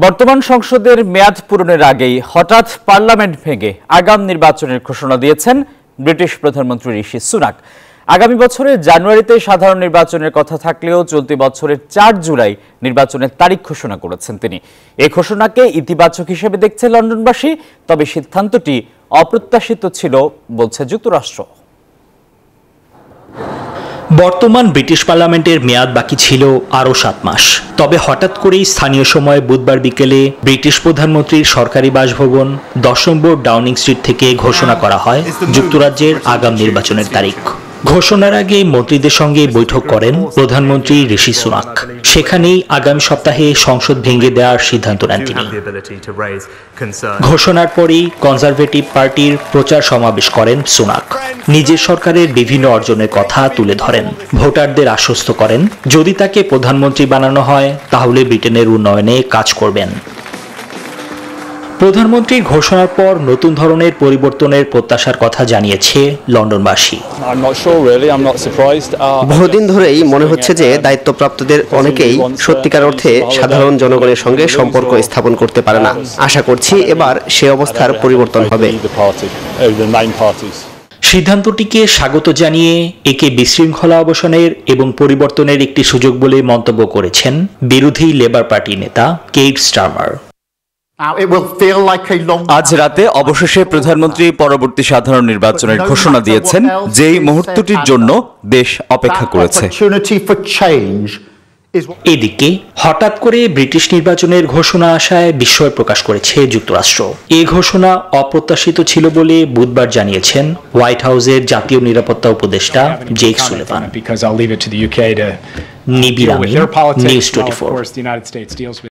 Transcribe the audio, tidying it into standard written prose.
বর্তমান সংসদের মেয়াদ পূরণের আগেই হঠাৎ পার্লামেন্ট ভেঙে আগাম নির্বাচনের ঘোষণা দিয়েছেন ব্রিটিশ প্রধানমন্ত্রী ঋষি সুনাক। আগামী বছরের জানুয়ারিতে সাধারণ নির্বাচনের কথা থাকলেও চলতি বছরের ৪ জুলাই নির্বাচনের তারিখ ঘোষণা করেছেন তিনি। এই ঘোষণাকে ইতিবাচক হিসেবে দেখছে লন্ডনবাসী, তবে সিদ্ধান্তটি অপ্রত্যাশিত ছিল বলছে যুক্তরাষ্ট্র। বর্তমান ব্রিটিশ পার্লামেন্টের মেয়াদ বাকি ছিল আরও ৭ মাস। তবে হঠাৎ করেই স্থানীয় সময় বুধবার বিকেলে ব্রিটিশ প্রধানমন্ত্রীর সরকারি বাসভবন ১০ নম্বর ডাউনিং স্ট্রিট থেকে ঘোষণা করা হয় যুক্তরাজ্যের আগাম নির্বাচনের তারিখ। ঘোষণার আগে মন্ত্রীদের সঙ্গে বৈঠক করেন প্রধানমন্ত্রী ঋষি সুনাক। সেখানেই আগামী সপ্তাহে সংসদ ভেঙে দেওয়ার সিদ্ধান্ত নেন তিনি। ঘোষণার পরেই কনজারভেটিভ পার্টির প্রচার সমাবেশ করেন সুনাক। নিজের সরকারের বিভিন্ন অর্জনের কথা তুলে ধরেন, ভোটারদের আশ্বস্ত করেন যদি তাকে প্রধানমন্ত্রী বানানো হয় তাহলে ব্রিটেনের উন্নয়নে কাজ করবেন। প্রধানমন্ত্রীর ঘোষণার পর নতুন ধরনের পরিবর্তনের প্রত্যাশার কথা জানিয়েছে লন্ডনবাসী। বহুদিন ধরেই মনে হচ্ছে যে দায়িত্বপ্রাপ্তদের অনেকেই সত্যিকার অর্থে সাধারণ জনগণের সঙ্গে সম্পর্ক স্থাপন করতে পারে না। আশা করছি এবার সে অবস্থার পরিবর্তন হবে। সিদ্ধান্তটিকে স্বাগত জানিয়ে একে বিশৃঙ্খলা অবসানের এবং পরিবর্তনের একটি সুযোগ বলে মন্তব্য করেছেন বিরোধী লেবার পার্টি নেতা কেইর স্টারমার। আজ রাতে অবশেষে প্রধানমন্ত্রী পরবর্তী সাধারণ নির্বাচনের ঘোষণা দিয়েছেন, যেই মুহূর্তটির জন্য দেশ অপেক্ষা করেছে। এদিকে হঠাৎ করে ব্রিটিশ নির্বাচনের ঘোষণা আসায় বিস্ময় প্রকাশ করেছে যুক্তরাষ্ট্র। এই ঘোষণা অপ্রত্যাশিত ছিল বলে বুধবার জানিয়েছেন হোয়াইট হাউসের জাতীয় নিরাপত্তা উপদেষ্টা জেক সুলিভান। নিবিড় আমিন, নিউজ 24।